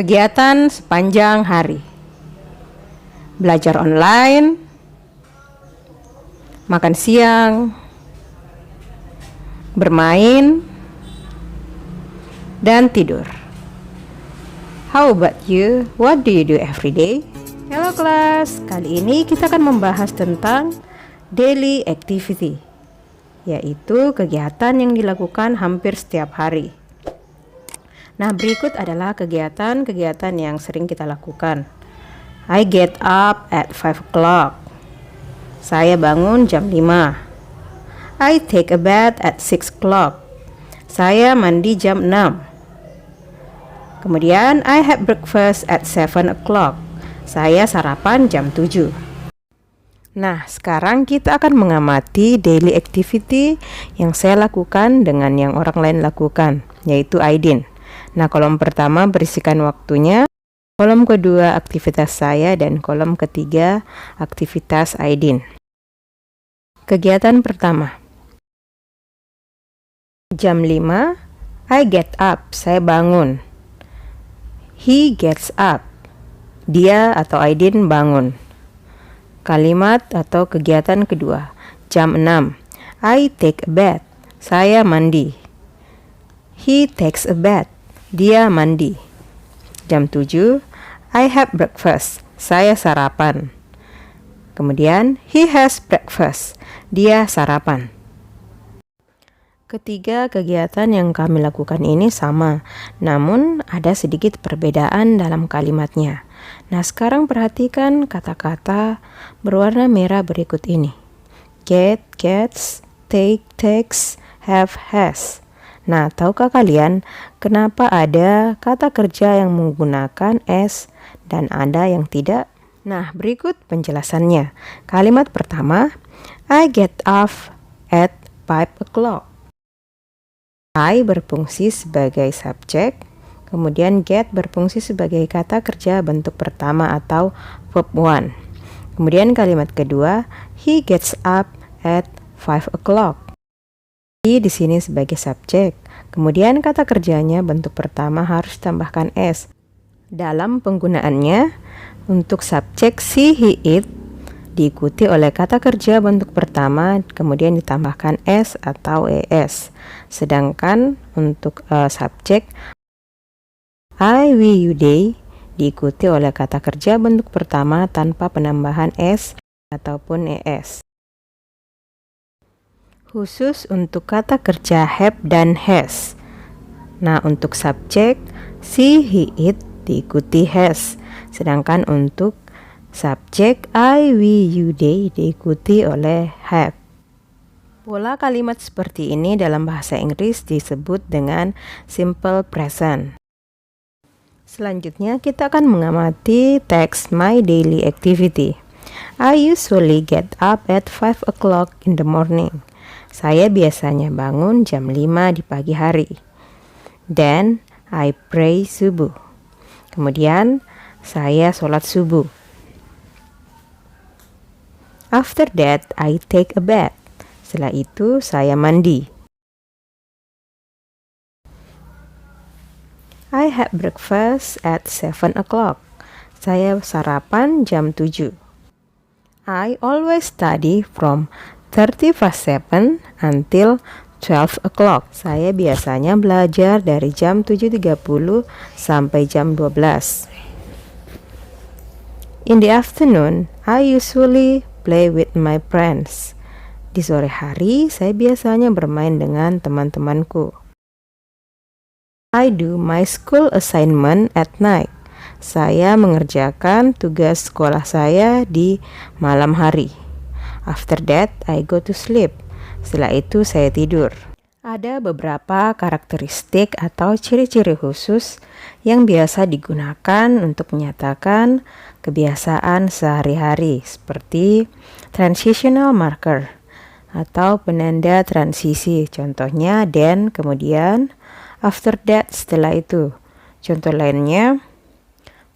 Kegiatan sepanjang hari. Belajar online, makan siang, bermain, dan tidur. How about you? What do you do every day? Halo kelas, kali ini kita akan membahas tentang daily activity, yaitu kegiatan yang dilakukan hampir setiap hari. Nah, berikut adalah kegiatan-kegiatan yang sering kita lakukan. I get up at 5 o'clock. Saya bangun jam 5. I take a bath at 6 o'clock. Saya mandi jam 6. Kemudian, I have breakfast at 7 o'clock. Saya sarapan jam 7. Nah, sekarang kita akan mengamati daily activity yang saya lakukan dengan yang orang lain lakukan, yaitu Aidin. Nah, kolom pertama berisikan waktunya, kolom kedua aktivitas saya, dan kolom ketiga aktivitas Aidin. Kegiatan pertama. Jam 5, I get up, saya bangun. He gets up, dia atau Aidin bangun. Kalimat atau kegiatan kedua. Jam 6, I take a bath, saya mandi. He takes a bath, dia mandi. Jam 7, I have breakfast, saya sarapan. Kemudian, he has breakfast, dia sarapan. Ketiga kegiatan yang kami lakukan ini sama, namun ada sedikit perbedaan dalam kalimatnya. Nah, sekarang perhatikan kata-kata berwarna merah berikut ini. Get, gets, take, takes, have, has. Nah, tahukah kalian kenapa ada kata kerja yang menggunakan s dan ada yang tidak? Nah, berikut penjelasannya. Kalimat pertama, I get up at 5 o'clock. I berfungsi sebagai subjek, kemudian get berfungsi sebagai kata kerja bentuk pertama atau verb 1. Kemudian kalimat kedua, he gets up at 5 o'clock. He di sini sebagai subjek. Kemudian kata kerjanya bentuk pertama harus tambahkan s. Dalam penggunaannya, untuk subjek she, he, it diikuti oleh kata kerja bentuk pertama, kemudian ditambahkan s atau es. Sedangkan untuk subjek I, we, you, they diikuti oleh kata kerja bentuk pertama tanpa penambahan s ataupun es. Khusus untuk kata kerja have dan has. Nah, untuk subjek she, he, it diikuti has. Sedangkan untuk subjek I, we, you, they diikuti oleh have. Pola kalimat seperti ini dalam bahasa Inggris disebut dengan simple present. Selanjutnya kita akan mengamati teks my daily activity. I usually get up at 5 o'clock in the morning. Saya biasanya bangun jam 5 di pagi hari. Then I pray subuh. Kemudian saya sholat subuh. After that I take a bath. Setelah itu saya mandi. I have breakfast at 7 o'clock. Saya sarapan jam 7. I always study from 7 until 12 o'clock. Saya biasanya belajar dari jam 7.30 sampai jam 12. In the afternoon, I usually play with my friends. Di sore hari, saya biasanya bermain dengan teman-temanku. I do my school assignment at night. Saya mengerjakan tugas sekolah saya di malam hari. After that, I go to sleep. Setelah itu saya tidur. Ada beberapa karakteristik atau ciri-ciri khusus yang biasa digunakan untuk menyatakan kebiasaan sehari-hari, seperti transitional marker atau penanda transisi. Contohnya then, kemudian, after that, setelah itu. Contoh lainnya,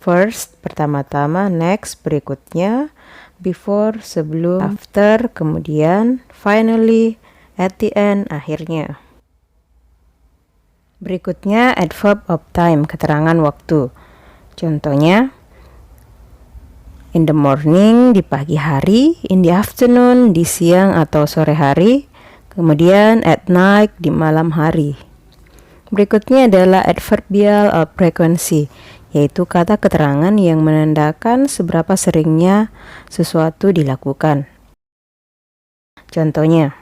first, pertama-tama, next, berikutnya, before, sebelum, after, kemudian, finally, at the end, akhirnya. Berikutnya adverb of time, keterangan waktu. Contohnya, in the morning, di pagi hari, in the afternoon, di siang atau sore hari, kemudian at night, di malam hari. Berikutnya adalah adverbial of frequency, yaitu kata keterangan yang menandakan seberapa seringnya sesuatu dilakukan. Contohnya,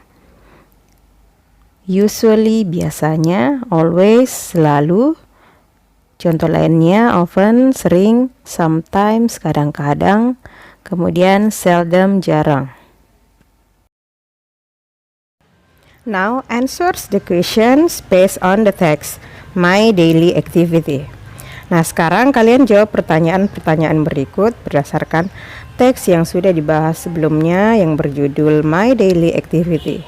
usually, biasanya, always, selalu. Contoh lainnya, often, sering, sometimes, kadang-kadang, kemudian seldom, jarang. Now, answers the questions based on the text, my daily activity. Nah, sekarang kalian jawab pertanyaan-pertanyaan berikut berdasarkan teks yang sudah dibahas sebelumnya yang berjudul My Daily Activity.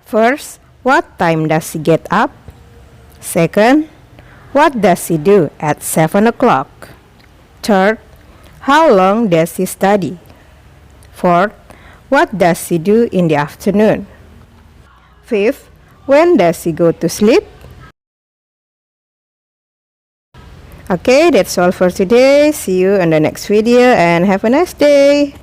First, what time does he get up? Second, what does he do at 7 o'clock? Third, how long does he study? Fourth, what does he do in the afternoon? Fifth, when does he go to sleep? Okay, that's all for today. See you in the next video and have a nice day.